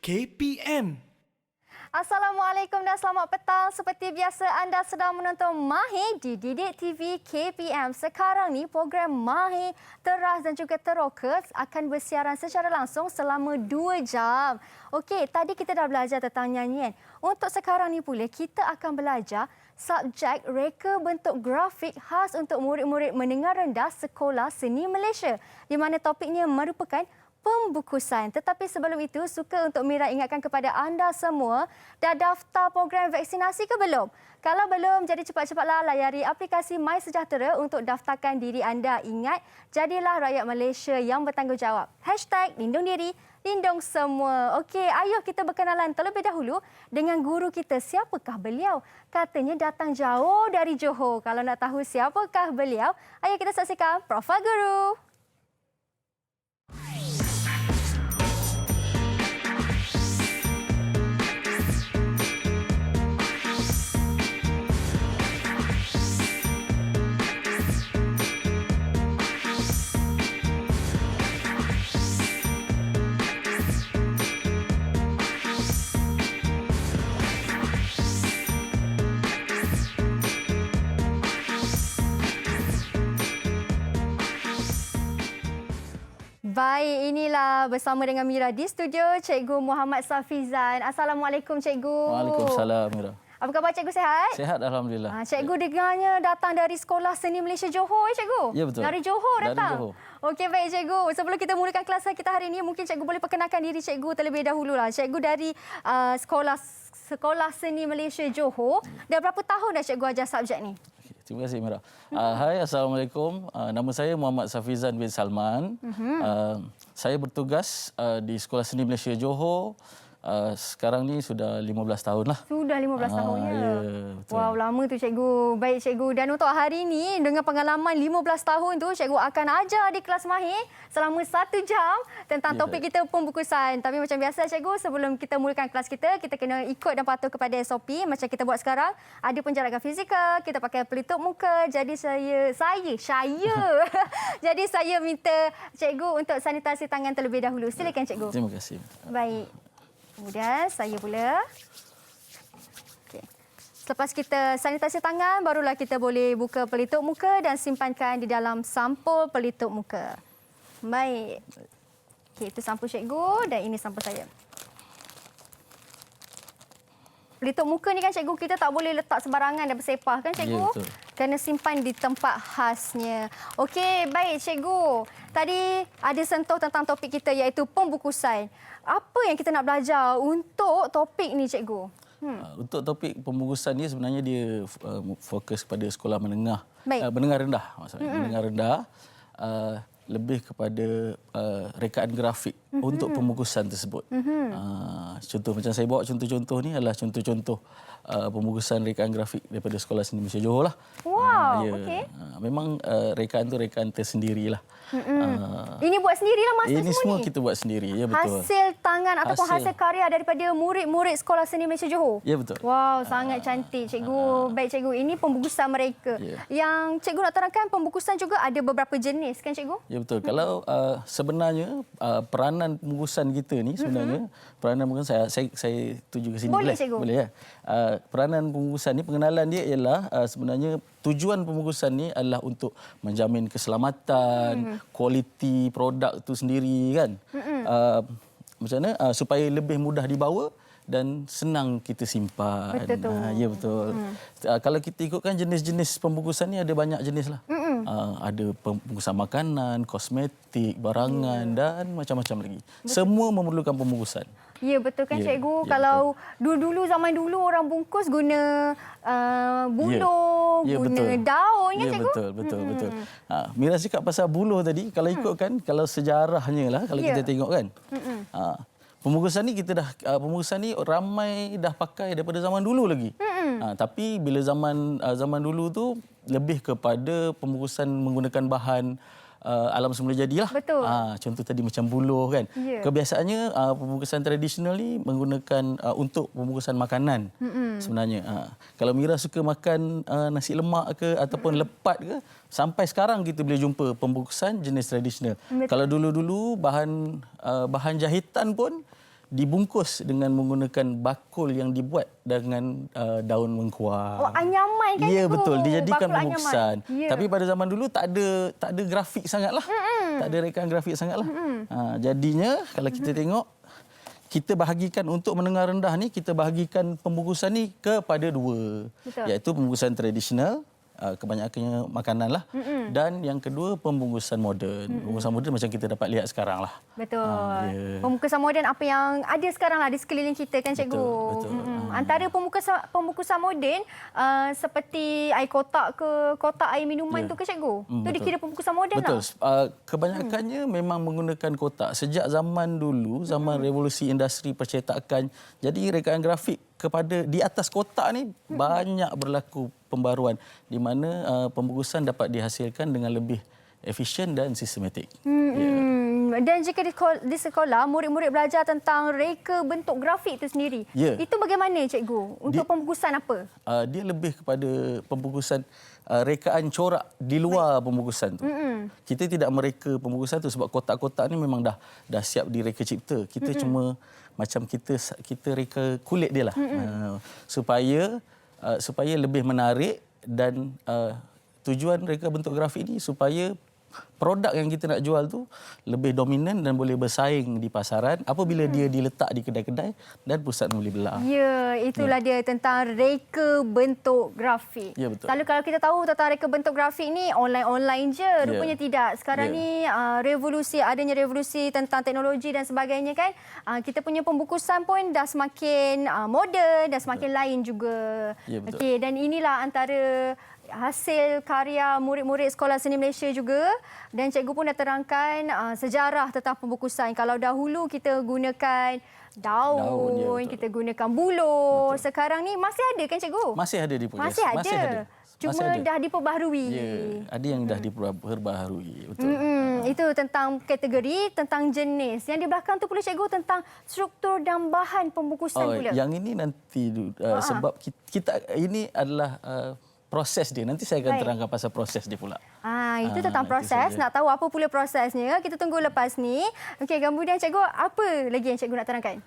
KPM. Assalamualaikum dan selamat petang. Seperti biasa anda sedang menonton Mahir di Didik TV KPM. Sekarang ni program Mahir Teras dan juga Teroket akan bersiaran secara langsung selama 2 jam. Okey, tadi kita dah belajar tentang nyanyian. Untuk sekarang ni pula kita akan belajar subjek reka bentuk grafik khas untuk murid-murid menengah rendah Sekolah Seni Malaysia, di mana topiknya merupakan pembukusan. Tetapi sebelum itu, suka untuk Mira ingatkan kepada anda semua, dah daftar program vaksinasi ke belum? Kalau belum, jadi cepat-cepatlah layari aplikasi MySejahtera untuk daftarkan diri anda. Ingat, jadilah rakyat Malaysia yang bertanggungjawab. #Lindung diri, lindung semua. Okey, ayo kita berkenalan terlebih dahulu dengan guru kita. Siapakah beliau? Katanya datang jauh dari Johor. Kalau nak tahu siapakah beliau, ayo kita saksikan Profil Guru. Baik, inilah bersama dengan Mira di studio Cikgu Muhammad Safizan. Assalamualaikum Cikgu. Waalaikumsalam Mira. Apa khabar Cikgu, sihat? Sihat Alhamdulillah. Cikgu dengarnya datang dari Sekolah Seni Malaysia Johor, Cikgu? Ya betul. Dari Johor datang? Dari Johor. Okey, baik Cikgu. Sebelum kita mulakan kelas kita hari ini, mungkin Cikgu boleh perkenalkan diri Cikgu terlebih dahululah. Cikgu dari Sekolah Seni Malaysia Johor. Dah berapa tahun dah Cikgu ajar subjek ni? Terima kasih Mira. Hai, Assalamualaikum. Nama saya Muhammad Safizan bin Salman. Saya bertugas di Sekolah Seni Malaysia Johor. Sekarang ni sudah 15 tahun lah. Sudah 15 tahunnya. Ya, betul. Wow, lama tu Cikgu. Baik Cikgu. Dan untuk hari ini, dengan pengalaman 15 tahun tu, Cikgu akan ajar di kelas Mahir selama 1 jam tentang topik kita pembukusan. Tapi macam biasa Cikgu, sebelum kita mulakan kelas kita kena ikut dan patuh kepada SOP macam kita buat sekarang. Ada penjarakan fizikal, kita pakai pelitup muka. Jadi saya Jadi saya minta Cikgu untuk sanitasi tangan terlebih dahulu. Silakan Cikgu. Terima kasih. Baik. Kemudian saya pula. Okey. Selepas kita sanitasi tangan, barulah kita boleh buka pelitup muka dan simpankan di dalam sampul pelitup muka. Baik. Okey, itu sampul Cikgu dan ini sampul saya. Pelitup muka ni kan Cikgu, kita tak boleh letak sembarangan dan bersepah kan Cikgu? Ya, betul. Kena simpan di tempat khasnya. Okey, baik Cikgu. Tadi ada sentuh tentang topik kita iaitu pembukusan. Apa yang kita nak belajar untuk topik ni Cikgu? Untuk topik pembukusan ni sebenarnya dia fokus kepada sekolah menengah. Menengah rendah maksudnya. Menengah rendah. Lebih kepada rekaan grafik untuk pembukusan tersebut. Contoh macam saya bawa contoh-contoh ni adalah contoh-contoh pembukusan rekaan grafik daripada Sekolah Seni Malaysia Johor lah. Wow, ya. okey. Memang rekaan tu rekaan tersendirilah. Ini buat sendirilah masa ini semua ni? kita buat sendiri, ya betul. Hasil tangan ataupun hasil karya daripada murid-murid Sekolah Seni Malaysia Johor? Ya betul. Wow, sangat cantik Cikgu. Baik Cikgu, ini pembukusan mereka. Yang Cikgu nak terangkan, pembukusan juga ada beberapa jenis kan Cikgu? Ya betul. Kalau sebenarnya peranan pembukusan kita ni sebenarnya peranan pembukusan saya tuju ke sini boleh Cikgu? Boleh ya. Peranan pembukusan ni, pengenalan dia ialah sebenarnya tujuan pembukusan ni adalah untuk menjamin keselamatan, kualiti produk itu sendiri kan. Macam mana supaya lebih mudah dibawa dan senang kita simpan. Betul tu. Ya betul. Kalau kita ikutkan jenis-jenis pembukusan ni ada banyak jenis lah. Ada pembungkusan makanan, kosmetik, barangan dan macam-macam lagi. Semua memerlukan pembungkusan. Ya betul kan Cikgu. Kalau dulu zaman dulu orang bungkus guna buluh, guna daun kan Cikgu? Betul. Mira cakap pasal buluh tadi, kalau ikutkan kalau sejarahnya lah kalau kita tengok kan. Pembungkusan ni ramai dah pakai daripada zaman dulu lagi. Tapi bila zaman dulu tu lebih kepada pembungkusan menggunakan bahan alam semula jadilah. Betul. Contoh tadi macam buluh kan. Kebiasaannya pembungkusan tradisional ni menggunakan untuk pembungkusan makanan sebenarnya. Kalau Mira suka makan nasi lemak ke ataupun lepat ke, sampai sekarang kita boleh jumpa pembungkusan jenis tradisional. Kalau dulu-dulu bahan jahitan pun dibungkus dengan menggunakan bakul yang dibuat dengan daun mengkuar. Oh, anyaman kan? Ya, cikgu? betul. Dijadikan Bakul pembungkusan. anyaman. Ya. Tapi pada zaman dulu tak ada grafik sangatlah. Tak ada rekaan grafik sangatlah. Jadinya kalau kita tengok, kita bahagikan untuk menengah rendah ni, kita bahagikan pembungkusan ni kepada dua. Betul. Iaitu pembungkusan tradisional, kebanyakannya makanan lah. Dan yang kedua, pembungkusan moden. Pembungkusan moden macam kita dapat lihat sekarang lah. Betul. Ya. Pembungkusan moden apa yang ada sekarang lah di sekeliling kita kan cikgu. Betul. Antara pembungkusan moden seperti air kotak ke kotak air minuman tu ke cikgu? Tu betul. dikira pembungkusan moden Betul. lah. Kebanyakannya memang menggunakan kotak. Sejak zaman dulu, zaman revolusi industri percetakan, jadi rekaan grafik di atas kotak ni banyak berlaku pembaruan di mana pembungkusan dapat dihasilkan dengan lebih efisien dan sistematik. Dan jika di sekolah, murid-murid belajar tentang reka bentuk grafik itu sendiri. Ya. Itu bagaimana cikgu? Untuk pembungkusan apa? Dia lebih kepada pembungkusan rekaan corak di luar pembungkusan tu. Kita tidak mereka pembungkusan tu sebab kotak-kotak ni memang dah siap direka cipta. Kita cuma macam kita reka kulit dia lah. Supaya lebih menarik dan tujuan reka bentuk grafik ni supaya produk yang kita nak jual tu lebih dominan dan boleh bersaing di pasaran apabila dia diletak di kedai-kedai dan pusat membeli belah. Ya, itulah dia tentang reka bentuk grafik. Ya, betul. Selalu kalau kita tahu tentang reka bentuk grafik ni online-online je. Rupanya tidak. Sekarang ni adanya revolusi tentang teknologi dan sebagainya kan. Kita punya pembungkusan pun dah semakin moden, dah semakin lain juga. Ya, betul. Okey, dan inilah antara hasil karya murid-murid Sekolah Seni Malaysia juga, dan cikgu pun dah terangkan sejarah tentang pembungkusan. Kalau dahulu kita gunakan daun, ya, kita gunakan buluh. Sekarang ni masih ada kan cikgu? Masih ada di progres. Masih ada. Cuma dah diperbaharui. Ya, ada yang dah diperbaharui. Betul. Itu tentang kategori, tentang jenis. Yang di belakang tu pula cikgu tentang struktur dan bahan pembungkusan pula. Yang ini nanti sebab kita ini adalah proses dia. Nanti saya akan terangkan pasal proses dia pula. Itu tentang proses. Nak tahu apa pula prosesnya, kita tunggu lepas ni. Okey, kemudian cikgu, apa lagi yang cikgu nak terangkan?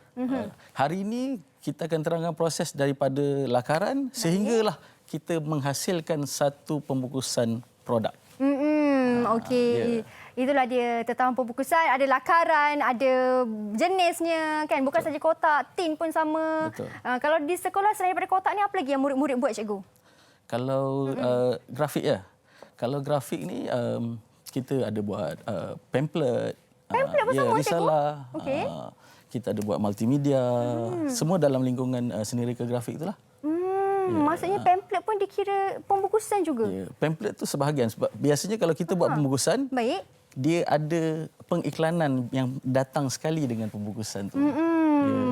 Hari ini kita akan terangkan proses daripada lakaran sehinggalah kita menghasilkan satu pembungkusan produk. Okey. Itulah dia tentang pembungkusan. Ada lakaran, ada jenisnya kan. Bukan saja kotak, tin pun sama. Betul. Kalau di sekolah selain daripada kotak ni, apa lagi yang murid-murid buat cikgu? Kalau grafik ya. Kalau grafik ni kita ada buat pamphlet. Pamphlet pun sama risalah. cikgu? Okey. Kita ada buat multimedia. Semua dalam lingkungan seni reka grafik itulah. Maksudnya pamphlet pun dikira pembungkusan juga? Ya, pamphlet tu sebahagian sebab biasanya kalau kita buat pembungkusan, Baik. dia ada pengiklanan yang datang sekali dengan pembungkusan tu.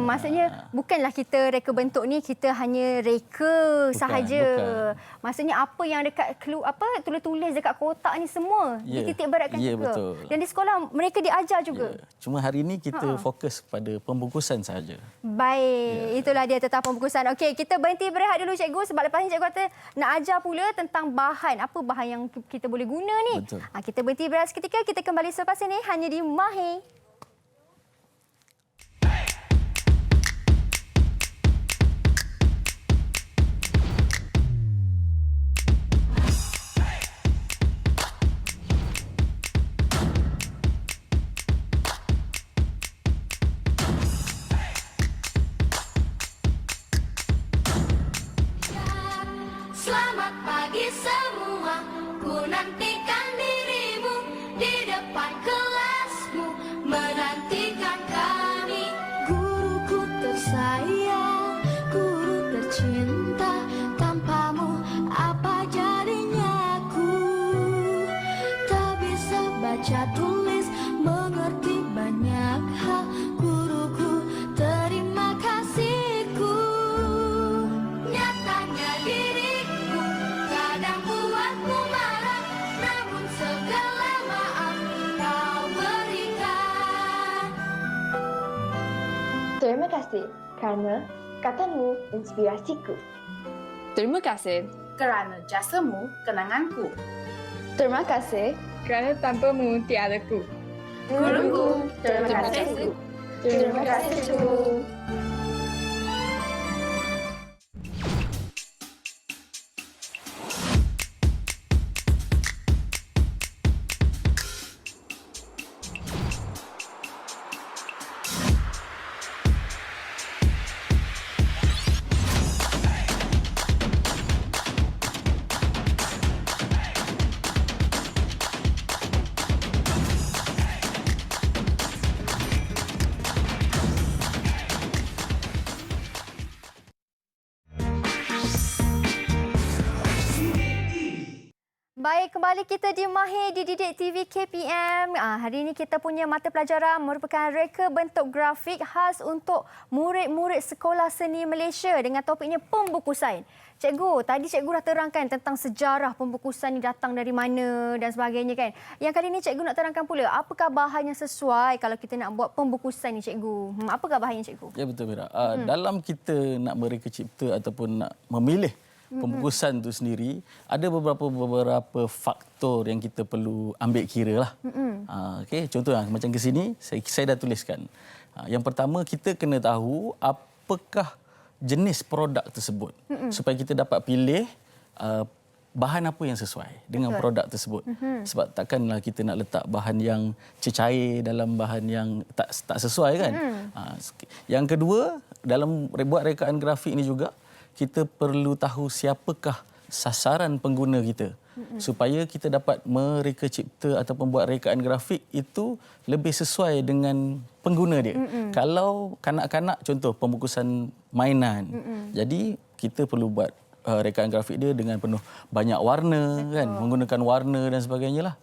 Maksudnya bukanlah kita reka bentuk ni kita hanya reka sahaja. Bukan. Maksudnya apa yang dekat tulis-tulis dekat kotak ni semua dititik beratkan juga. Betul. Dan di sekolah mereka diajar juga. Cuma hari ini kita fokus pada pembungkusan sahaja. Baik, itulah dia tentang pembungkusan. Okey, kita berhenti berehat dulu cikgu sebab lepas ni cikgu kata nak ajar pula tentang bahan. Apa bahan yang kita boleh guna ni? Betul. Kita berhenti berehat seketika, kita kembali selepas ini hanya di Mahir. Selamat pagi semua, ku nantikan dirimu di depan kelasmu, menantikan kami. Guruku tersayang, guru tercinta, tanpamu apa jadinya aku? Tak bisa baca tulis, mengerti banyak hal, guruku terima kasihku. Nyatanya diriku kadang buatmu marah, namun segala maaf kau berikan. Terima kasih kerana katamu inspirasiku. Terima kasih. Kerana jasamu kenanganku. Terima kasih Kerana tanpamu tiadaku. Guruku, terima kasih. Terima kasih, Cikgu. Baik, kembali kita di Mahir Dididik TV KPM. Hari ini kita punya mata pelajaran merupakan reka bentuk grafik khas untuk murid-murid Sekolah Seni Malaysia dengan topiknya pembukusan. Cikgu, tadi cikgu dah terangkan tentang sejarah pembukusan ni datang dari mana dan sebagainya kan. Yang kali ini cikgu nak terangkan pula apakah bahan yang sesuai kalau kita nak buat pembukusan ni cikgu. Apakah bahannya cikgu? Ya betul Mira. Dalam kita nak mereka cipta ataupun nak memilih pembukusan itu sendiri, ada beberapa faktor yang kita perlu ambil kira lah. Okay, contohnya macam ke sini, saya dah tuliskan. Yang pertama, kita kena tahu apakah jenis produk tersebut supaya kita dapat pilih bahan apa yang sesuai dengan produk tersebut. Sebab takkanlah kita nak letak bahan yang cecair dalam bahan yang tak sesuai kan. Yang kedua, dalam buat rekaan grafik ini juga, kita perlu tahu siapakah sasaran pengguna kita supaya kita dapat mereka cipta ataupun buat rekaan grafik itu lebih sesuai dengan pengguna dia. Kalau kanak-kanak, contoh pembukusan mainan, jadi kita perlu buat rekaan grafik dia dengan penuh banyak warna, kan, menggunakan warna dan sebagainya lah.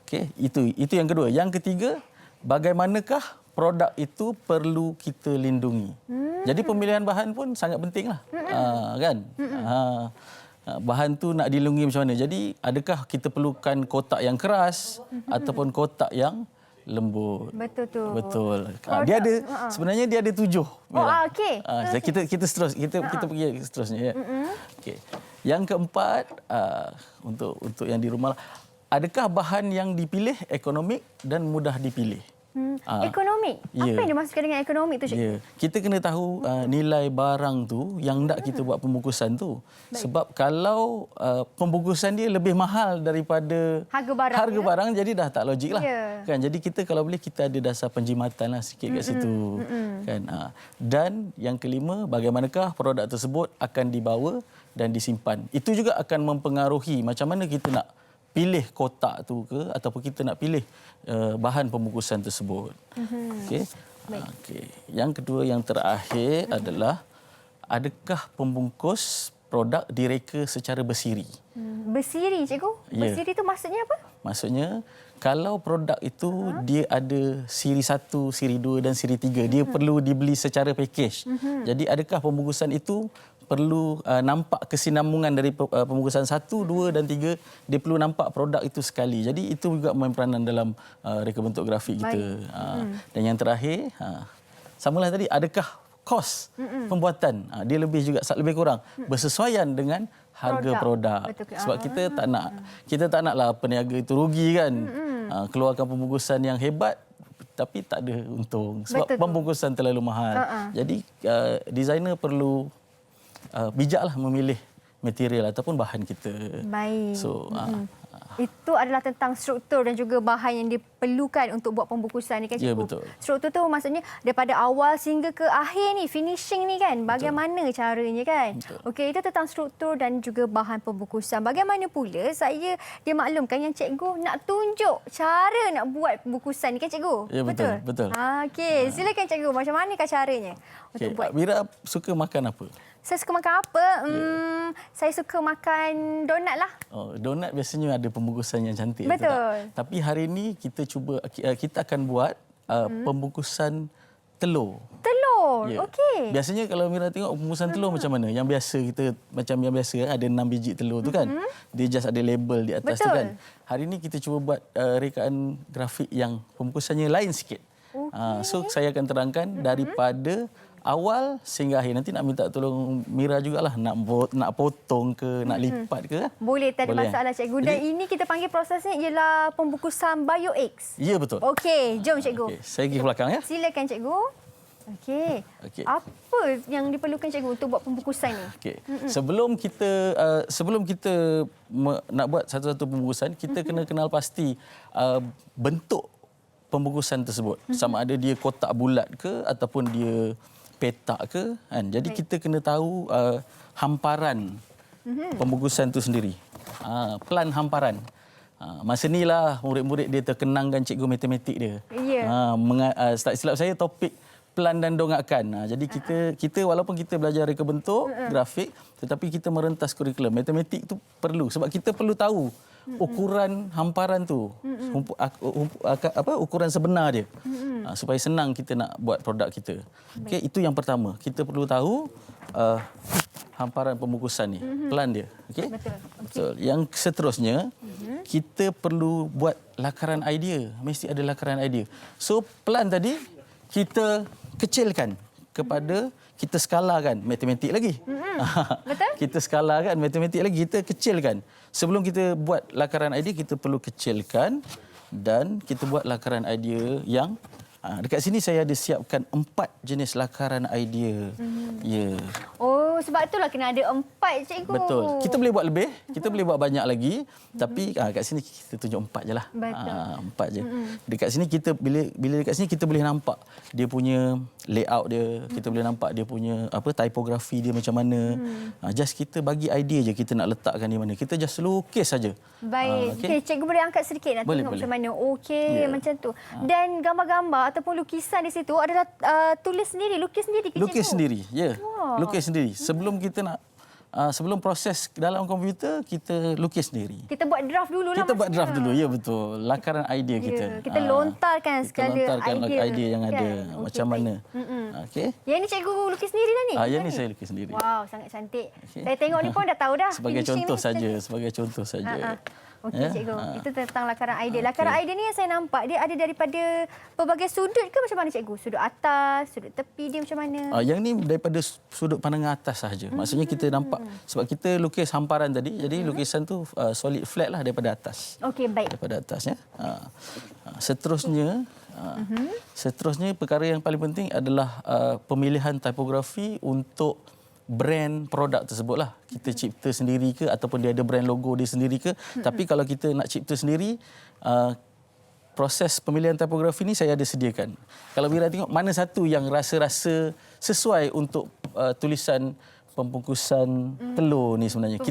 Okay, itu yang kedua. Yang ketiga, bagaimanakah produk itu perlu kita lindungi. Jadi pemilihan bahan pun sangat penting lah. Kan? Bahan tu nak dilindungi macam mana. Jadi adakah kita perlukan kotak yang keras ataupun kotak yang lembut. Betul tu. Betul. Dia ada sebenarnya dia ada 7. Okey. Kita pergi seterusnya ya. Okey. Yang keempat, untuk yang di rumah, adakah bahan yang dipilih ekonomik dan mudah dipilih? Ekonomik? Apa yang dimaksudkan dengan ekonomik tu, cikgu? Kita kena tahu nilai barang tu yang nak kita buat pembungkusan tu. Sebab kalau pembungkusan dia lebih mahal daripada harga barang, jadi dah tak logik lah. Kan? Jadi kita kalau boleh kita ada dasar penjimatan lah sikit kat situ. Kan? Dan yang kelima, bagaimanakah produk tersebut akan dibawa dan disimpan. Itu juga akan mempengaruhi macam mana kita nak pilih kotak tu ke ataupun kita nak pilih bahan pembungkusan tersebut. Okey. Okey. Yang kedua, yang terakhir adalah adakah pembungkus produk direka secara bersiri? Bersiri, cikgu? Bersiri tu maksudnya apa? Maksudnya kalau produk itu dia ada siri 1, siri 2 dan siri 3, dia perlu dibeli secara package. Jadi adakah pembungkusan itu perlu nampak kesinambungan dari pembungkusan 1, 2 dan 3, dia perlu nampak produk itu sekali. Jadi itu juga main peranan dalam reka bentuk grafik kita. Dan yang terakhir, samalah tadi, adakah kos pembuatan dia lebih kurang bersesuaian dengan harga produk. Sebab kita tak naklah peniaga itu rugi kan. Keluarkan pembungkusan yang hebat tapi tak ada untung sebab pembungkusan terlalu mahal. Jadi designer perlu bijaklah memilih material ataupun bahan kita. Baik. So, itu adalah tentang struktur dan juga bahan yang diperlukan untuk buat pembungkusan ni kan, cikgu? Ya, betul. Struktur tu maksudnya daripada awal sehingga ke akhir ni, finishing ni kan, bagaimana caranya kan? Okey, itu tentang struktur dan juga bahan pembungkusan. Bagaimana pula saya dimaklumkan yang cikgu nak tunjuk cara nak buat pembungkusan ni kan, cikgu? Ya, betul. Okey, silakan cikgu, macam manakah caranya untuk buat? Mira suka makan apa? Saya suka makan apa? Saya suka makan donat lah. Donat biasanya ada pembungkusan yang cantik. Betul. Tapi hari ini kita akan buat pembungkusan telur. Telur? Ya. Okey. Biasanya kalau Mira tengok pembungkusan telur macam mana? Yang biasa yang biasa ada 6 biji telur tu kan. Dia just ada label di atas tu kan. Hari ini kita cuba buat rekaan grafik yang pembungkusannya lain sikit. So saya akan terangkan daripada awal sehingga akhir. Nanti nak minta tolong Mira jugalah nak potong ke, nak lipat ke. Boleh, tak ada Boleh. masalah cikgu. Dan ini kita panggil prosesnya ialah pembungkusan BioX. Ya, betul. Okey, jom cikgu. Okey, saya pergi ke belakang ya. Silakan cikgu. Okey. Okey. Apa yang diperlukan cikgu untuk buat pembungkusan ni? Okey. Sebelum kita nak buat satu-satu pembungkusan, kita kena kenal pasti bentuk pembungkusan tersebut. Sama ada dia kotak bulat ke ataupun dia petak ke, kan. Jadi kita kena tahu hamparan pembungkusan itu sendiri. Plan hamparan. Masa inilah murid-murid dia terkenangkan cikgu matematik dia. Ya. Tak silap saya topik plan dan dongakkan. Jadi kita walaupun kita belajar reka bentuk, grafik, tetapi kita merentas kurikulum. Matematik itu perlu sebab kita perlu tahu ukuran hamparan tu, ukuran sebenar dia, supaya senang kita nak buat produk kita. Okey, itu yang pertama. Kita perlu tahu hamparan pembungkusan ni, plan dia. Okey? Betul. Yang seterusnya, kita perlu buat lakaran idea. Mesti ada lakaran idea. So, plan tadi kita kecilkan kepada kita skalakan matematik lagi. Betul? Kita skalakan matematik lagi, kita kecilkan. Sebelum kita buat lakaran idea, kita perlu kecilkan dan kita buat lakaran idea yang dekat sini saya ada siapkan 4 jenis lakaran idea. Ya. Oh, sebab itulah kena ada 4 cikgu. Betul. Kita boleh buat lebih, kita boleh buat banyak lagi, tapi kat sini kita tunjuk 4 je lah. Betul. 4 je. Dekat sini kita bila dekat sini kita boleh nampak dia punya layout dia, kita boleh nampak dia punya tipografi dia macam mana. Just kita bagi idea je kita nak letakkan di mana. Kita just lukis saja. Baik. Okey, cikgu boleh angkat sedikit nak Boleh, tengok boleh. macam mana. Okey, macam tu. Dan gambar-gambar ataupun lukisan di situ adalah tulis sendiri, lukis sendiri ke Lukis cikgu? sendiri, ya. Wah. Lukis sendiri. Sebelum kita nak sebelum proses dalam komputer, kita lukis sendiri. Kita buat draft dulu lah. Kita buat maksudnya. draft dulu, ya betul. Lakaran idea kita. Kita lontarkan Kita segala lontarkan idea yang ada. kan? Okey, Macam baik. mana. Okey. Yang ni cikgu lukis sendiri dah ni? Yang ni saya lukis sendiri. Wow, sangat cantik. Okey. Saya tengok ni pun dah tahu dah. Sebagai finishing contoh ni saja, cantik. sebagai contoh saja. Okey Ya? cikgu, itu tentang lakaran idea. Lakaran idea ni yang saya nampak dia ada daripada pelbagai sudut ke macam mana cikgu? Sudut atas, sudut tepi dia macam mana? Yang ni daripada sudut pandangan atas sahaja. Maksudnya kita nampak sebab kita lukis hamparan tadi, jadi lukisan tu solid flat lah daripada atas. Okey, baik. Daripada atas ya. Seterusnya perkara yang paling penting adalah pemilihan tipografi untuk brand produk tersebutlah. Kita cipta sendiri ke ataupun dia ada brand logo dia sendiri ke. Tapi kalau kita nak cipta sendiri, proses pemilihan tipografi ni saya ada sediakan. Kalau Mira tengok mana satu yang rasa-rasa sesuai untuk tulisan pembungkusan telur ni sebenarnya.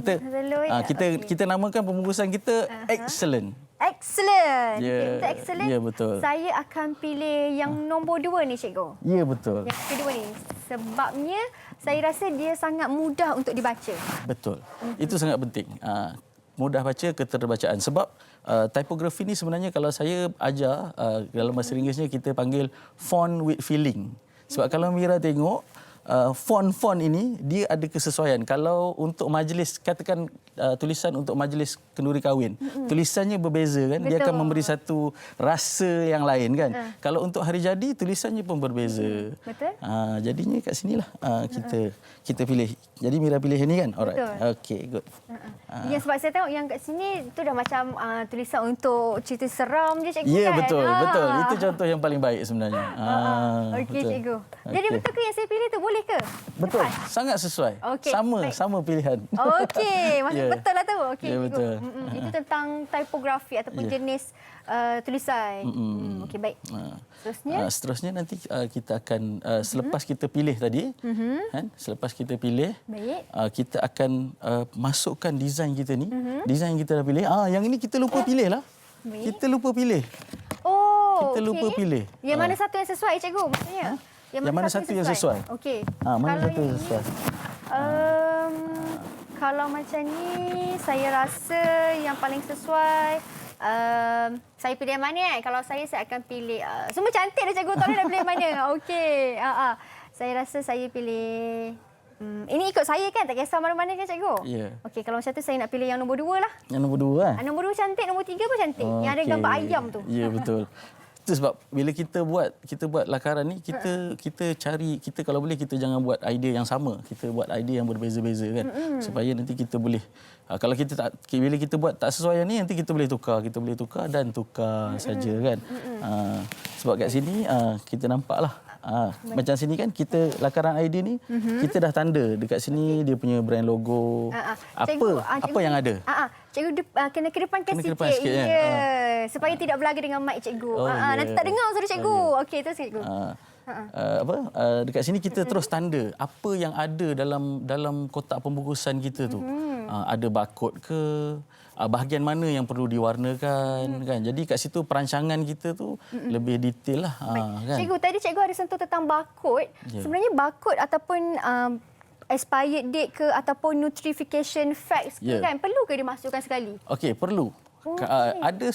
Kita namakan pembungkusan kita excellent. Excellent. Ya, Kita excellent. ya, betul. Saya akan pilih yang nombor 2 ni cikgu. Ya betul. Yang kedua ni. Sebabnya saya rasa dia sangat mudah untuk dibaca. Betul. Itu sangat penting. Mudah baca, keterbacaan. Sebab tipografi ni sebenarnya kalau saya ajar dalam bahasa Inggerisnya kita panggil font with feeling. Sebab kalau Mira tengok font-font ini dia ada kesesuaian. Kalau untuk majlis, katakan tulisan untuk majlis kenduri kahwin, tulisannya berbeza kan. Dia Betul. akan memberi satu rasa yang lain kan. Kalau untuk hari jadi tulisannya pun berbeza. Betul. Jadinya kat sinilah kita pilih. Jadi Mira pilih ini kan. Alright. Betul. Okey, good. Ya, sebab saya tengok yang kat sini tu dah macam tulisan untuk cerita seram je cikgu Ya, kan. betul, betul. Itu contoh yang paling baik sebenarnya. Okey betul. cikgu. Jadi Okey. betul ke yang saya pilih tu boleh ke? Betul, Tepat? sangat sesuai. Okey, baik. Sama pilihan. Okey, maksud Ya. betul lah tu. Okey, Ya, cikgu. betul. Itu tentang tipografi ataupun Ya. jenis tulisan. Okey, baik. Seterusnya? Seterusnya nanti kita akan selepas kita pilih tadi, kan? Selepas kita pilih, Baik. kita akan masukkan desain kita ni. Desain yang kita dah pilih. Yang ini kita lupa pilih lah. Baik. Kita lupa pilih. Oh, Kita lupa okey. pilih. Yang mana satu yang sesuai cikgu maksudnya? Yang mana satu yang sesuai? Okey. Mana Kalau satu yang yang sesuai? Kalau macam ni, saya rasa yang paling sesuai, saya pilih yang mana? Kalau saya akan pilih, semua cantik dah cikgu, tak boleh nak pilih yang mana. Okey. Saya rasa saya pilih, ini ikut saya kan, tak kisah mana-mana kan cikgu? Ya. Okey, kalau macam tu saya nak pilih yang nombor 2 lah. Yang nombor 2 kan? Nombor 2 cantik, nombor 3 pun cantik. Yang ada Okey. gambar ayam tu. Ya, betul. Itu sebab bila kita buat lakaran ni, kita cari, kita kalau boleh kita jangan buat idea yang sama. Kita buat idea yang berbeza-beza kan. Supaya nanti kita boleh, kalau kita tak, bila kita buat tak sesuai yang ni, nanti kita boleh tukar saja kan. Sebab kat sini kita nampaklah. Macam sini kan kita lakaran idea ni, kita dah tanda dekat sini dia punya brand logo. Apa yang ada. Cikgu kena kedepankan sikit. Sikit ya. Supaya tidak berlaga dengan mic cikgu. Nanti tak dengar suara cikgu. Okey, terus cikgu. Dekat sini kita terus tanda apa yang ada dalam kotak pembungkusan kita tu. Ada barcode ke, bahagian mana yang perlu diwarnakan kan. Jadi kat situ perancangan kita tu lebih detail lah. Kan? Cikgu, tadi cikgu ada sentuh tentang barcode. Sebenarnya barcode ataupun expired date ke ataupun notification facts ke kan, perlu ke dimasukkan sekali? Okey, perlu. Ada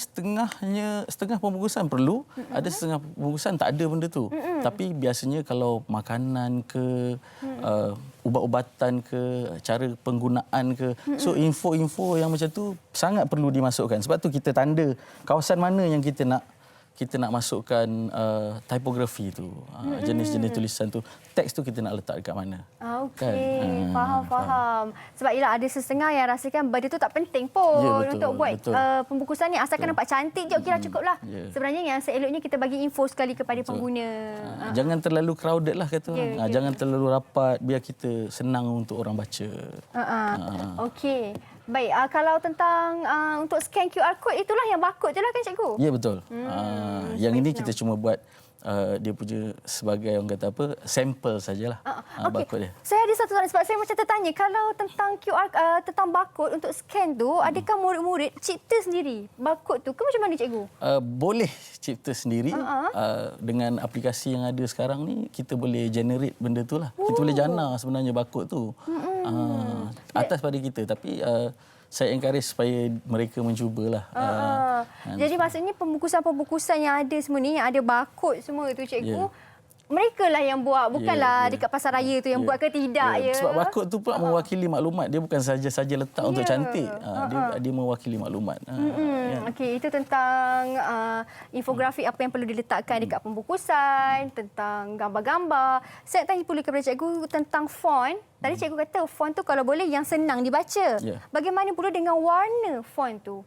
setengah pembungkusan perlu, ada setengah pembungkusan tak ada benda tu. Tapi biasanya kalau makanan ke, ubat-ubatan ke, cara penggunaan ke, so info-info yang macam tu sangat perlu dimasukkan. Sebab tu kita tanda kawasan mana yang kita nak masukkan typography tu, jenis-jenis tulisan tu, teks tu kita nak letak dekat mana. Okey, faham. Sebab ialah ada setengah yang rasakan benda tu tak penting pun untuk buat pembungkusan ni, asalkan nampak cantik je okeylah, cukuplah. Sebenarnya yang seeloknya kita bagi info sekali kepada pengguna. Jangan terlalu crowded lah kata orang. Jangan terlalu rapat, biar kita senang untuk orang baca. Okey. Baik, kalau tentang untuk scan QR code, itulah yang barcode je lah kan cikgu? Ya, betul. Yang ini kita cuma buat dia punya sebagai orang kata apa, sampel sajalah. Barcode dia. Saya ada satu soalan sebab saya macam tertanya, kalau tentang QR tentang barcode untuk scan tu, adakah murid-murid cipta sendiri barcode tu ke macam mana cikgu? Boleh cipta sendiri. Dengan aplikasi yang ada sekarang ni, kita boleh generate benda tu lah. Kita boleh jana sebenarnya barcode tu. Atas pada kita, tapi saya encourage supaya mereka mencubalah. Jadi maksudnya pembungkusan-pembungkusan yang ada semua ni, yang ada barcode semua tu cikgu, mereka lah yang buat, bukanlah dekat pasar raya tu yang buat ke tidak. Sebab barcode tu pula mewakili maklumat, dia bukan saja letak untuk cantik. Dia mewakili maklumat. Okey, itu tentang infografik apa yang perlu diletakkan dekat pembungkusan, tentang gambar-gambar. Saya tanya pula kepada cikgu tentang font. Tadi cikgu kata font tu kalau boleh yang senang dibaca. Bagaimana pula dengan warna font tu?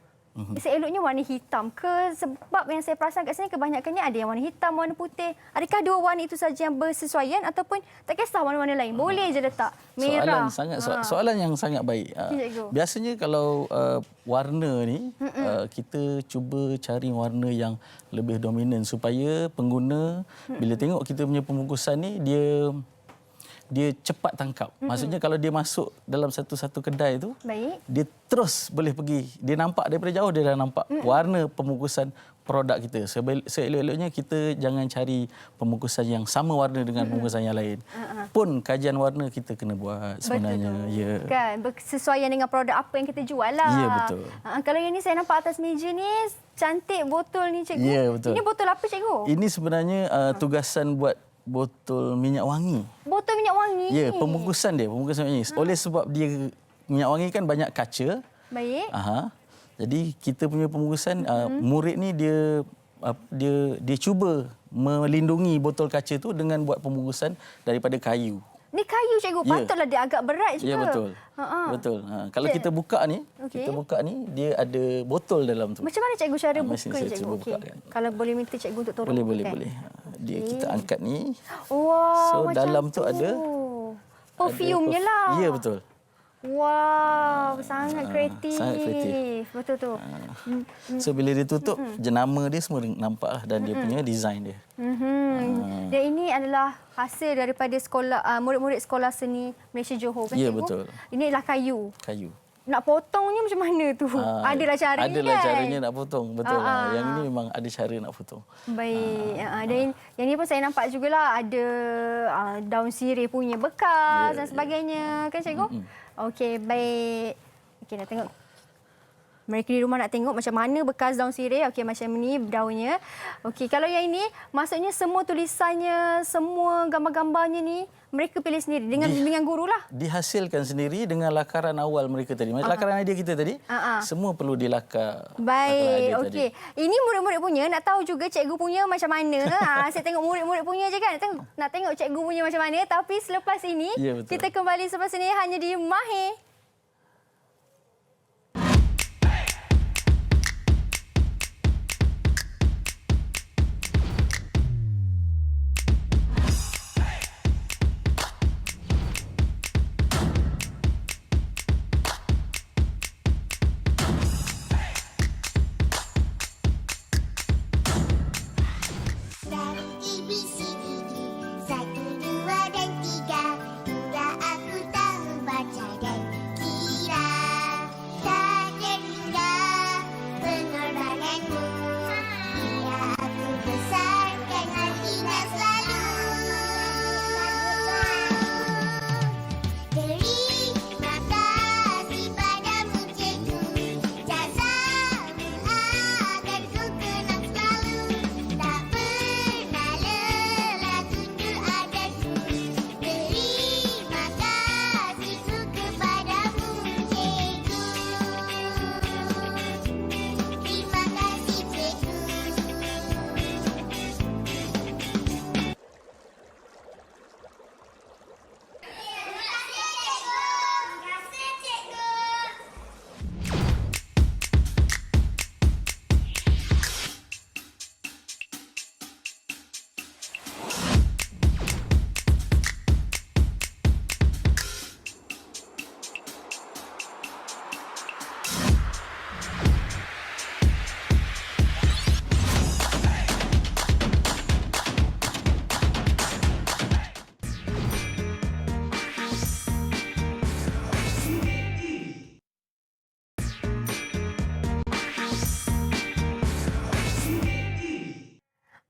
Seeloknya warna hitam ke? Sebab yang saya perasan kat sini kebanyakannya ada yang warna hitam, warna putih. Adakah dua warna itu saja yang bersesuaian ataupun tak kisah warna-warna lain? Boleh je letak merah. Soalan yang sangat baik. Biasanya kalau warna ni, kita cuba cari warna yang lebih dominan supaya pengguna bila tengok kita punya pembungkusan ni, dia cepat tangkap. Maksudnya kalau dia masuk dalam satu kedai tu, dia terus boleh pergi. Dia nampak daripada jauh, dia dah nampak warna pembungkusan produk kita. Seelok-eloknya kita jangan cari pembungkusan yang sama warna dengan pembungkusan yang lain. Pun kajian warna kita kena buat sebenarnya. Kan, bersesuaian dengan produk apa yang kita jual lah. Ya, betul. Kalau yang ni saya nampak atas meja ni, cantik botol ni cikgu. Ya, betul. Ini botol apa cikgu? Ini sebenarnya tugasan buat botol minyak wangi. Botol minyak wangi? Ya, pembungkusan minyak wangi. Oleh sebab dia minyak wangi kan banyak kaca. Baik. Jadi kita punya pembungkusan, murid ni dia cuba melindungi botol kaca tu dengan buat pembungkusan daripada kayu. Ni kayu cikgu, patutlah dia agak berat juga. Ya, betul. Betul. Kalau kita buka ni, dia ada botol dalam tu. Macam mana cikgu cara buka cikgu? Kalau boleh minta cikgu untuk tolong. Boleh. Kita angkat ni. Wow, so dalam tu ada perfume-nya lah. Ya, betul. Wow, sangat kreatif. Sangat kreatif. Betul tu. So bila dia tutup, jenama dia semua nampaklah dan dia punya design dia. Dan ini adalah hasil daripada murid-murid sekolah seni Malaysia Johor kan cikgu? Ya, betul. Ini adalah kayu. Nak potongnya macam mana tu? Adalah caranya kan? Adalah caranya nak potong, betul. Yang ini memang ada cara nak potong. Baik. Dan yang ini pun saya nampak jugalah ada daun sirih punya bekas dan sebagainya. Kan cikgu? Okey, baik. Okey, nak tengok. Mereka di rumah nak tengok macam mana bekas daun sirih. Okey, macam ni daunnya. Okey, kalau yang ini maksudnya semua tulisannya, semua gambar-gambarnya ni mereka pilih sendiri dengan bimbingan guru lah. Dihasilkan sendiri dengan lakaran awal mereka tadi. Lakaran idea kita tadi, semua perlu dilakar. Baik, okey. Ini murid-murid punya, nak tahu juga cikgu punya macam mana. Saya tengok murid-murid punya je kan. Nak tengok cikgu punya macam mana. Tapi selepas ini, kita kembali selepas ini hanya di Mahir.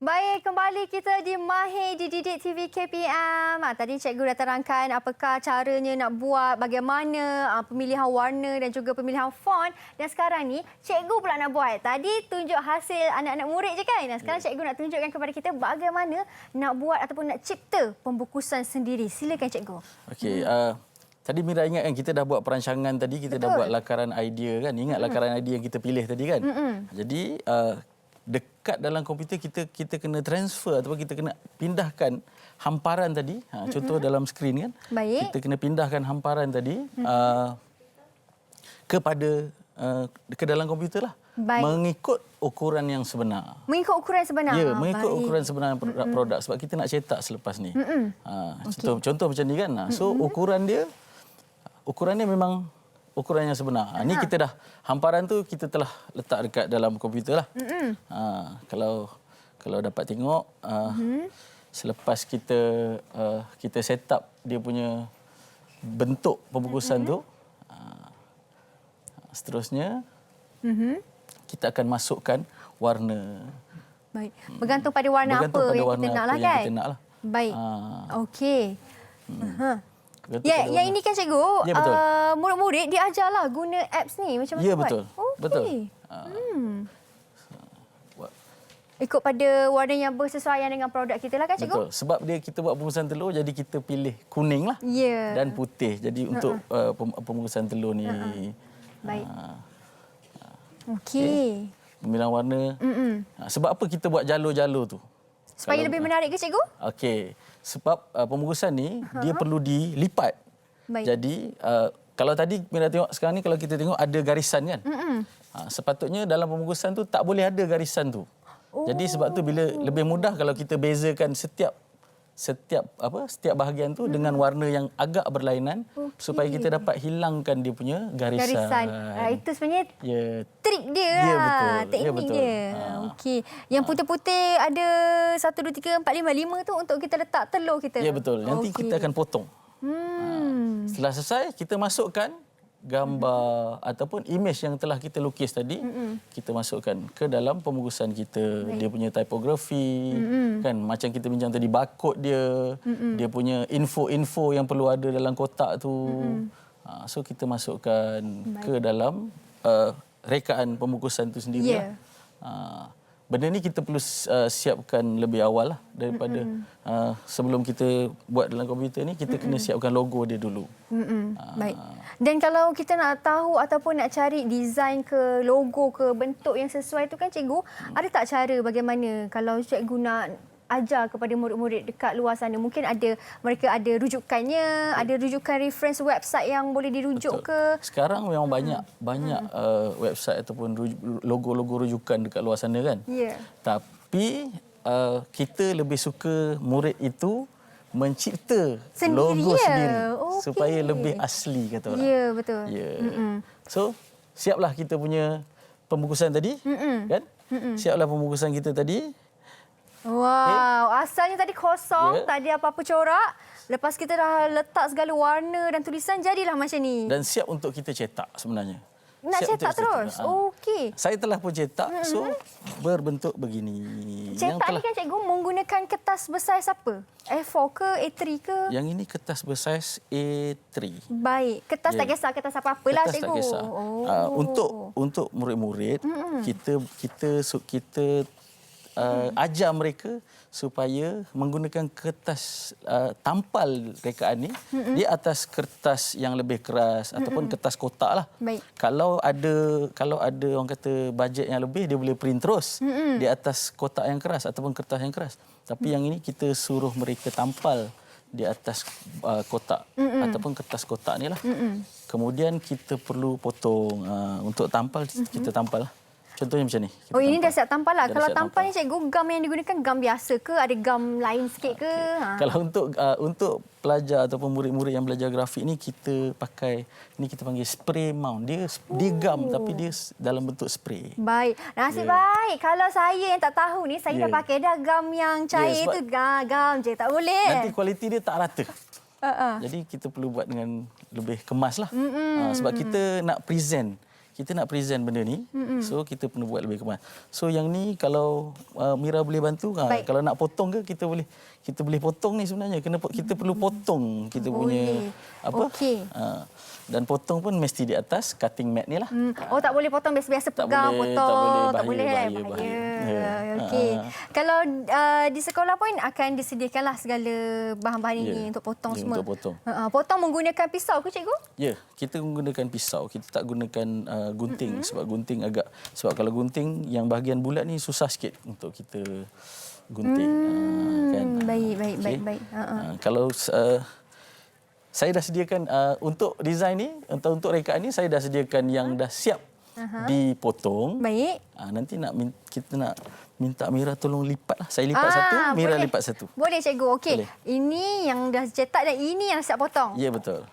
Baik, kembali kita di Mahir di Didik TV KPM. Tadi cikgu dah terangkan apakah caranya nak buat, bagaimana pemilihan warna dan juga pemilihan font. Dan sekarang ni cikgu pula nak buat. Tadi tunjuk hasil anak-anak murid je kan. Dan sekarang cikgu nak tunjukkan kepada kita bagaimana nak buat ataupun nak cipta pembukusan sendiri. Silakan cikgu. Okey, tadi Mira ingat kan kita dah buat perancangan tadi, kita dah buat lakaran idea kan. Ingat lakaran idea yang kita pilih tadi kan. Jadi dekat dalam komputer kita kena transfer ataupun kita kena pindahkan hamparan tadi. Contoh dalam skrin kan. Baik. Kita kena pindahkan hamparan tadi kepada ke dalam komputer lah. Baik. Mengikut ukuran yang sebenar. Mengikut ukuran sebenar. Ya, mengikut ukuran sebenar produk sebab kita nak cetak selepas ni. Contoh macam ni kan. So ukuran dia memang ukuran yang sebenar. Ni kita dah hamparan tu kita telah letak dekat dalam komputer lah. Kalau dapat tengok selepas kita set up dia punya bentuk pembukusan tu, seterusnya kita akan masukkan warna. Baik. Bergantung pada warna apa yang kita nak lah kan? Kita nak lah. Baik. Okey. Yang ini kan cikgu, ya, betul. Murid-murid diajarlah guna apps ni macam mana ya, buat? betul. Okay. Betul. Ikut pada warna yang bersesuaian dengan produk kita lah kan cikgu? Betul. Sebab kita buat pembukusan telur, jadi kita pilih kuning lah. Ya. Dan putih. Jadi untuk pembukusan telur ni. Baik. Okey. Pemilihan warna. Sebab apa kita buat jalur-jalur tu? Supaya lebih menarik ke cikgu? Okey. Sebab pembukusan ni dia perlu dilipat. Baik. Jadi kalau tadi Mira tengok sekarang ni kalau kita tengok ada garisan kan. Sepatutnya dalam pembukusan tu tak boleh ada garisan tu. Jadi sebab tu bila lebih mudah kalau kita bezakan setiap bahagian tu dengan warna yang agak berlainan supaya kita dapat hilangkan dia punya garisan. Itu sebenarnya trik dia ya, lah. betul. Teknik betul. dia. Okey. Yang putih-putih ada 1, 2, 3, 4, 5 tu untuk kita letak telur kita. Ya, betul. Nanti kita akan potong. Setelah selesai kita masukkan gambar ataupun imej yang telah kita lukis tadi, kita masukkan ke dalam pembukusan kita. Dia punya tipografi, kan macam kita bincang tadi, barcode dia, dia punya info-info yang perlu ada dalam kotak tu. So kita masukkan ke dalam rekaan pembungkusan itu sendiri. Ya. Benda ni kita perlu siapkan lebih awal lah daripada sebelum kita buat dalam komputer ni, kita kena siapkan logo dia dulu. Baik. Dan kalau kita nak tahu ataupun nak cari desain ke logo ke bentuk yang sesuai tu kan cikgu, ada tak cara bagaimana kalau cikgu nak ajar kepada murid-murid dekat luar sana? Mungkin mereka ada rujukannya, ada rujukan reference website yang boleh dirujuk ke? Sekarang memang banyak website ataupun logo-logo rujukan dekat luar sana kan. Ya. Tapi kita lebih suka murid itu mencipta Sendiri, logo ya? sendiri Okey. supaya lebih asli kata orang. Ya, betul. Ya. So, siaplah kita punya pembungkusan tadi, kan? Siaplah pembungkusan kita tadi. Wow, asalnya tadi kosong, Ya. tak ada apa-apa corak. Lepas kita dah letak segala warna dan tulisan, jadilah macam ni. Dan siap untuk kita cetak sebenarnya. Nak Siap cetak untuk terus? cetak. Okey. Saya telah pun cetak, so berbentuk begini. Cetak ni kan cikgu menggunakan kertas bersaiz apa? A4 ke, A3 ke? Yang ini kertas bersaiz A3. Baik, kertas tak kisah, kertas apa-apalah Kertas cikgu. tak kisah. Untuk murid-murid, kita ajar mereka supaya menggunakan kertas tampal rekaan ni di atas kertas yang lebih keras ataupun kertas kotak lah. Baik. Kalau ada orang kata bajet yang lebih, dia boleh print terus di atas kotak yang keras ataupun kertas yang keras. Tapi yang ini kita suruh mereka tampal di atas kotak ataupun kertas kotak ni lah. Kemudian kita perlu potong untuk tampal, kita tampal lah. Contohnya macam ni. Oh, ini dah siap tampal lah. Dah Kalau siap tampal ni cikgu, gam yang digunakan gam biasa ke? Ada gam lain sikit ke? Kalau untuk pelajar ataupun murid-murid yang belajar grafik ni, kita pakai, ni kita panggil spray mount. Dia gam tapi dia dalam bentuk spray. Baik. Nasib baik. Kalau saya yang tak tahu ni, saya dah pakai dah gam yang cair sebab tu. Gam je, tak boleh. Nanti kualiti dia tak rata. Jadi kita perlu buat dengan lebih kemas lah. Sebab kita nak present. Kita nak present benda ni, so kita perlu buat lebih kemas. So yang ni kalau Mira boleh bantu, kalau nak potong ke kita boleh potong ni sebenarnya. Kita perlu potong kita punya apa? Okey. Dan potong pun mesti di atas cutting mat ni lah. Oh, tak boleh potong biasa-biasa pegang, boleh, potong. tak boleh. Bahaya. Ya. Okey. Kalau di sekolah pun akan disediakanlah segala bahan-bahan ini untuk potong semua. Untuk potong. Potong menggunakan pisau ke cikgu? Ya, kita menggunakan pisau. Kita tak gunakan gunting sebab kalau gunting yang bahagian bulat ni susah sikit untuk kita gunting. Kan? Baik. Kalau saya dah sediakan untuk design ni, untuk rekaan ni saya dah sediakan yang dah siap dipotong. Baik. Nanti kita nak minta Mira tolong lipat lah. Saya lipat satu, Mira lipat satu. Boleh cikgu. Okey. Boleh. Ini yang dah cetak dan ini yang siap potong. Ya, betul.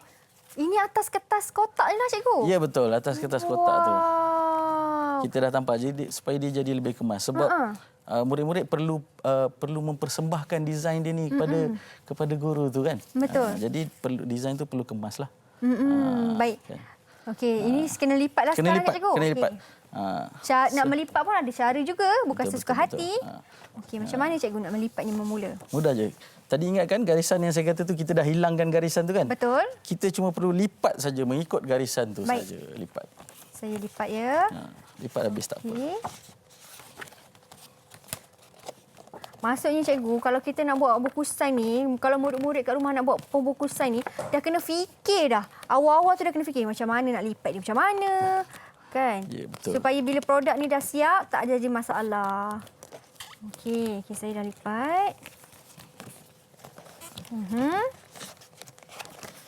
Ini atas kertas kotak ni lah cikgu. Ya, betul. Atas kertas kotak tu. Wow. Kita dah tampal supaya dia jadi lebih kemas. Sebab murid-murid perlu mempersembahkan desain dia ni kepada guru tu kan. Betul. Jadi desain tu perlu kemas lah. Baik. Kan. Okey, ini kena lipat lah Kena sekarang lipat, cikgu. kena lipat. Nak melipat pun ada cara juga, bukan Betul, sesuka betul, hati. Okey, macam mana cikgu nak melipat ni memula? Mudah je. Tadi ingat kan garisan yang saya kata tu, kita dah hilangkan garisan tu kan? Betul. Kita cuma perlu lipat saja, mengikut garisan tu Baik. saja. Lipat. Saya lipat ya. Lipat habis tak apa. Okey. Maksudnya cikgu, kalau kita nak buat bungkusan ni, kalau murid-murid kat rumah nak buat pembungkusan ni, dah kena fikir dah. Awal-awal tu dah kena fikir macam mana nak lipat dia, macam mana. Kan? Ya, betul. Supaya bila produk ni dah siap, tak ada je masalah. Okey, saya dah lipat.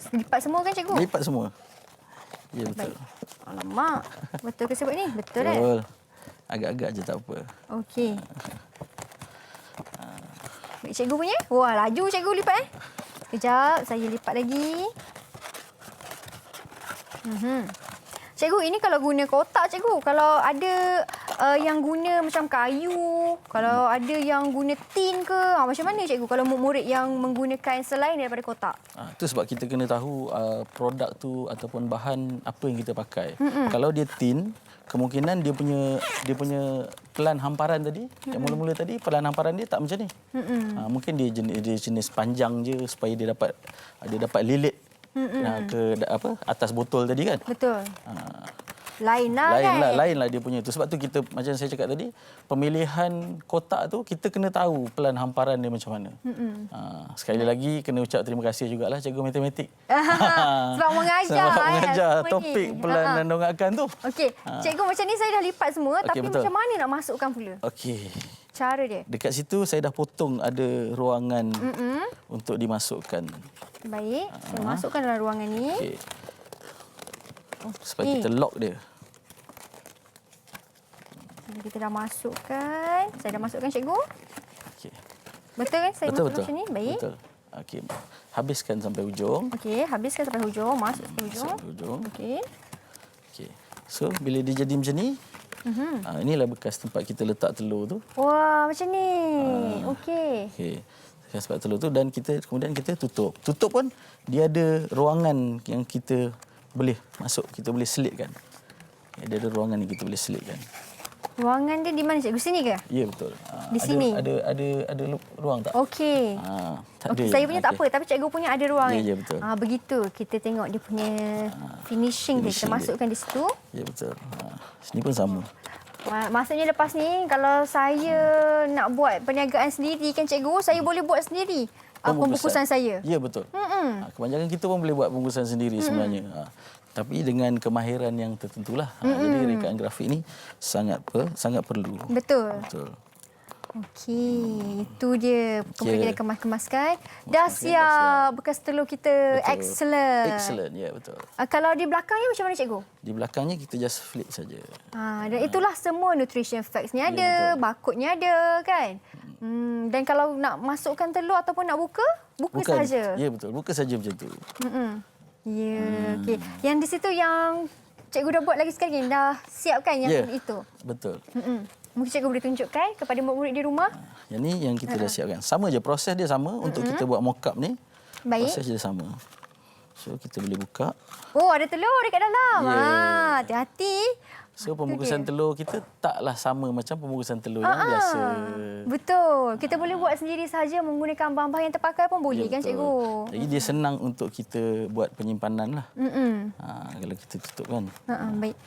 Lipat semua kan cikgu? Lipat semua. Ya, betul. Alamak. Betul ke sebab ni? Betul kan? Betul. Agak-agak je tak apa. Okey. Baik, cikgu punya. Wah, laju cikgu lipat Kejap, saya lipat lagi. Cikgu, ini kalau guna kotak cikgu. Kalau ada yang guna macam kayu, kalau ada yang guna tin ke, macam mana cikgu kalau murid yang menggunakan selain daripada kotak? Itu sebab kita kena tahu produk tu ataupun bahan apa yang kita pakai. Kalau dia tin, kemungkinan dia punya pelan hamparan tadi, yang mula-mula tadi pelan hamparan dia tak macam ni. Mungkin dia jenis panjang je supaya dia dapat lilit ke atas botol tadi kan. Betul. Lainlah dia punya tu. Sebab tu kita, macam saya cakap tadi, pemilihan kotak tu kita kena tahu pelan hamparan dia macam mana. Sekali lagi kena ucap terima kasih jugalah cikgu matematik. Sebab mengajar. Sebab mengajar semua topik ni. pelan dan dongakkan tu. Okey, cikgu macam ni saya dah lipat semua, tapi betul. macam mana nak masukkan pula? Okey. Cara dia. Dekat situ saya dah potong ada ruangan untuk dimasukkan. Baik, saya masukkan dalam ruangan ni. Okey. Supaya kita lock dia. Kita dah masukkan. Saya dah masukkan cikgu. Okey. Betul kan saya Betul, masuk betul. macam ni? Baik. Betul. Okey. Habiskan sampai hujung. Okey, habiskan sampai hujung. Masuk sampai hujung. Sampai hujung. Okey. Okey. So, bila dia jadi macam ni, inilah bekas tempat kita letak telur tu. Wah, macam ni. Okey. Okey. Bekas tempat telur tu dan kemudian kita tutup. Tutup pun dia ada ruangan yang kita boleh masuk, kita boleh selitkan. Dia ada ruangan yang kita boleh selitkan. Ruangan dia di mana cikgu? Sini ke? Ya, betul. Di sini? Ada ruang tak? Okey. Tak ada. Okey, saya punya tak apa, tapi cikgu punya ada ruang. Ya, betul. Begitu. Kita tengok dia punya finishing dia. Kita masukkan di situ. Ya, betul. Sini pun sama. Maksudnya lepas ni, kalau saya nak buat perniagaan sendiri kan cikgu, saya boleh buat sendiri pembungkusan saya. Ya, betul. Kebanyakan kita pun boleh buat pembungkusan sendiri sebenarnya. Tapi dengan kemahiran yang tertentulah. Jadi rekaan grafik ni sangat perlu. Betul. Betul. Okey, itu dia. Kemudian kita kemas-kemaskan. Dah siap bekas telur kita. Betul. Excellent. Excellent, ya betul. Kalau di belakangnya macam mana cikgu? Di belakangnya kita just flip saja. Dan itulah semua nutrition facts ni ada, barcode-nya ada kan? Dan kalau nak masukkan telur ataupun nak buka saja. Ya betul, buka saja macam tu. Ya, okey. Yang di situ yang cikgu dah buat lagi sekali, dah siapkan yang itu. Betul. Mungkin cikgu boleh tunjukkan kepada murid-murid di rumah. Yang ni yang kita dah siapkan. Sama je, proses dia sama untuk kita buat mock-up ni. Baik. Proses dia sama. So kita boleh buka. Oh, ada telur dekat dalam. Ya. Hati-hati. So pembungkusan telur kita taklah sama macam pembungkusan telur yang biasa. Betul. Kita boleh buat sendiri saja menggunakan bahan-bahan yang terpakai pun boleh kan betul. cikgu? Jadi dia senang untuk kita buat penyimpanan lah. Kalau kita tutup kan. Baik.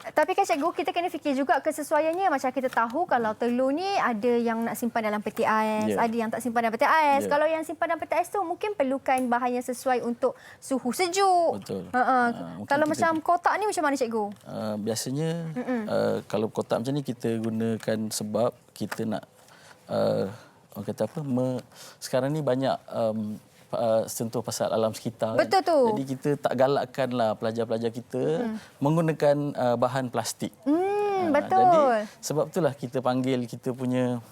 Tapi kan cikgu, kita kena fikir juga kesesuaiannya. Macam kita tahu kalau telur ni ada yang nak simpan dalam peti ais, ada yang tak simpan dalam peti ais. Kalau yang simpan dalam peti ais tu mungkin perlukan bahan yang sesuai untuk suhu sejuk. Betul. Kalau macam kotak ni macam mana cikgu? Biasanya kalau kotak macam ni kita gunakan sebab kita nak orang kata apa? Sekarang ni banyak sentuh pasal alam sekitar. Betul kan? tu. Jadi kita tak galakkanlah pelajar-pelajar kita menggunakan bahan plastik. Betul. Jadi sebab itulah kita panggil kita punya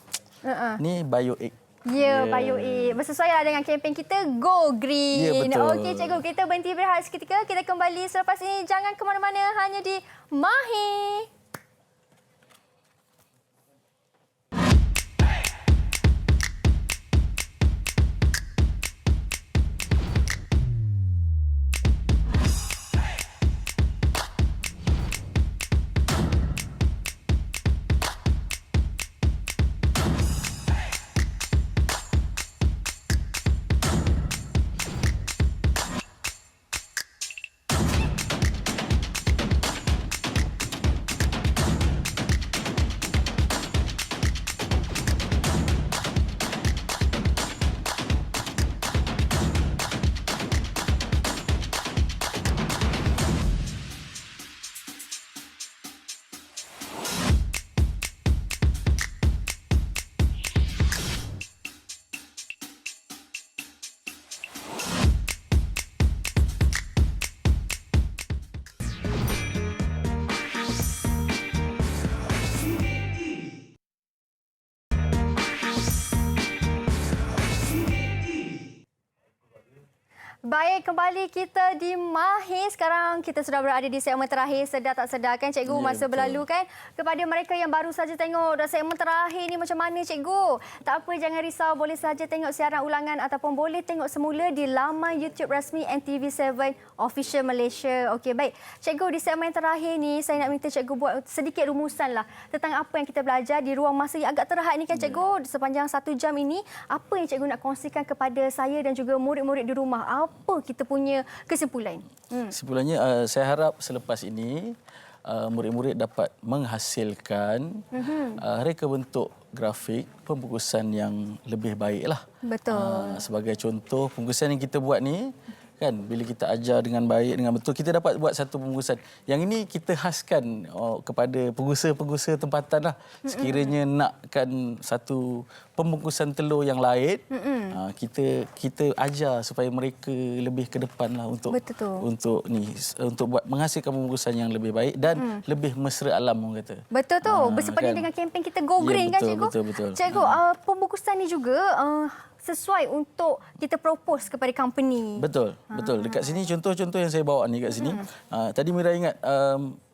ni bioegg. Ya, bioegg. Bersesuaian dengan kempen kita Go Green. Ya, betul. Okey cikgu, kita berhenti berehat seketika. Kita kembali selepas ini. Jangan ke mana-mana, hanya di Mahir. Baik, kembali kita di Mahir. Sekarang kita sudah berada di segmen terakhir. Sedar tak sedar kan cikgu, masa berlalu kan. Kepada mereka yang baru saja tengok segmen terakhir ni macam mana cikgu? Tak apa, jangan risau. Boleh saja tengok siaran ulangan ataupun boleh tengok semula di laman YouTube rasmi NTV7 Official Malaysia. Okey, baik. Cikgu, di segmen terakhir ni saya nak minta cikgu buat sedikit rumusan lah tentang apa yang kita belajar di ruang masa yang agak terhad ni kan cikgu. Sepanjang 1 jam ini, apa yang cikgu nak kongsikan kepada saya dan juga murid-murid di rumah? Apa kita punya kesimpulan? Kesimpulannya, saya harap selepas ini murid-murid dapat menghasilkan reka bentuk grafik pembungkusan yang lebih baiklah. Betul. Sebagai contoh, pembungkusan yang kita buat ni kan, bila kita ajar dengan baik, dengan betul, kita dapat buat satu pembungkusan. Yang ini kita khaskan kepada pengusaha-pengusaha tempatan lah. Sekiranya nakkan satu pembungkusan telur yang lain, kita ajar supaya mereka lebih ke depan lah untuk buat menghasilkan pembungkusan yang lebih baik dan lebih mesra alam, orang kata. Betul tu. Bersempena kan? dengan kempen kita Go Green, Ya, kan, Cikgu? betul. Cikgu, pembungkusan ni juga sesuai untuk kita propose kepada company. Betul. Dekat sini contoh-contoh yang saya bawa ni kat sini. Tadi Mira ingat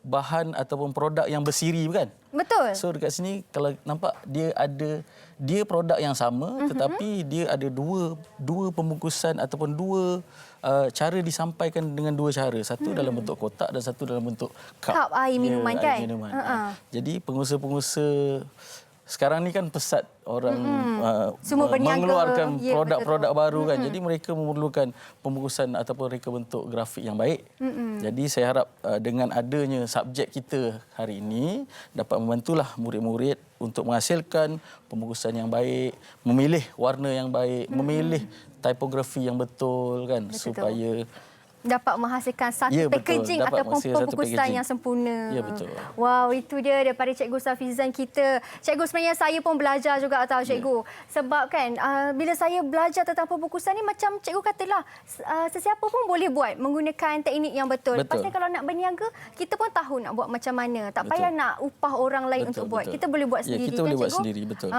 bahan ataupun produk yang bersiri, bukan? Betul. So dekat sini kalau nampak dia produk yang sama, tetapi dia ada dua pembungkusan ataupun dua cara disampaikan dengan dua cara. Satu dalam bentuk kotak dan satu dalam bentuk Cup air minuman, kan? Air minuman. Jadi pengusaha-pengusaha sekarang ni kan pesat orang semua berniaga, mengeluarkan produk-produk baru, kan. Mm-mm. Jadi mereka memerlukan pembungkusan ataupun reka bentuk grafik yang baik. Jadi saya harap dengan adanya subjek kita hari ini dapat membantulah murid-murid untuk menghasilkan pembungkusan yang baik, memilih warna yang baik, memilih tipografi yang betul, kan, supaya dapat menghasilkan satu betul. packaging Dapat ataupun menghasilkan satu pembungkusan packaging yang sempurna. Ya, betul. Wow, itu dia daripada Cikgu Safizan kita. Cikgu, sebenarnya saya pun belajar juga tahu, Cikgu. Sebab kan bila saya belajar tentang pembungkusan ni, macam Cikgu katalah, sesiapa pun boleh buat menggunakan teknik yang betul. Pasal kalau nak berniaga, kita pun tahu nak buat macam mana. Tak payah nak upah orang lain untuk buat. Kita boleh buat sendiri, kita kan, boleh buat Cikgu? sendiri, betul.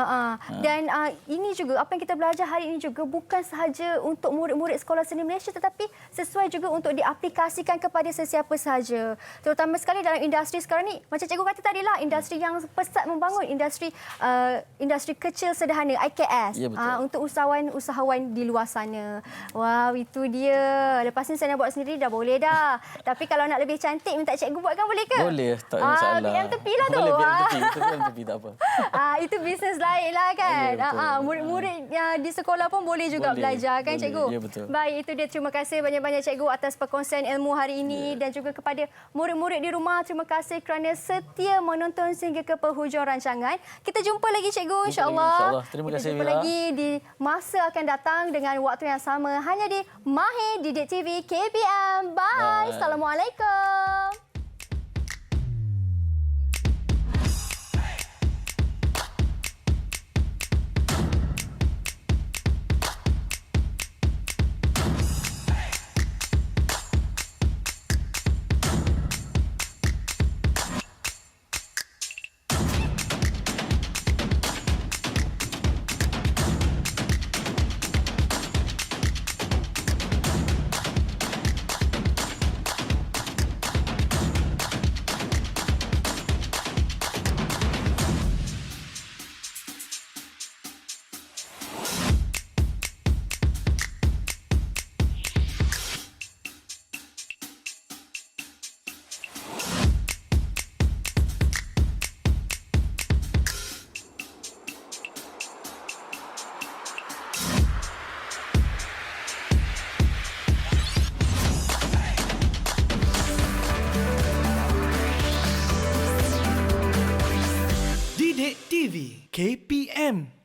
Dan ini juga apa yang kita belajar hari ini juga bukan sahaja untuk murid-murid Sekolah Seni Malaysia, tetapi sesuai juga untuk diaplikasikan kepada sesiapa sahaja. Terutama sekali dalam industri sekarang ni, macam Cikgu kata tadilah, industri yang pesat membangun, industri kecil sederhana, IKS. Ya, betul. Untuk usahawan di luar sana. Wow, itu dia. Lepas ni saya nak buat sendiri dah boleh dah. Tapi kalau nak lebih cantik, minta Cikgu buatkan, boleh ke? Boleh, tak ada masalah. BM tepi lah tu. Boleh, BM tepi. Itu BM tepi, tak apa. Itu bisnes lain lah, kan? Ya, betul. Murid-murid di sekolah pun boleh juga belajar, kan, boleh. Cikgu? Ya, betul. Baik, itu dia. Terima kasih banyak-banyak, Cikgu, atas perkongsian ilmu hari ini. Dan juga kepada murid-murid di rumah, terima kasih kerana setia menonton sehingga ke penghujung rancangan. Kita jumpa lagi, Cikgu, insya-Allah. Terima kasih, Kita jumpa Mira. lagi di masa akan datang dengan waktu yang sama hanya di Mahir Didik TV KPM. Bye. Assalamualaikum. Didik TV KPM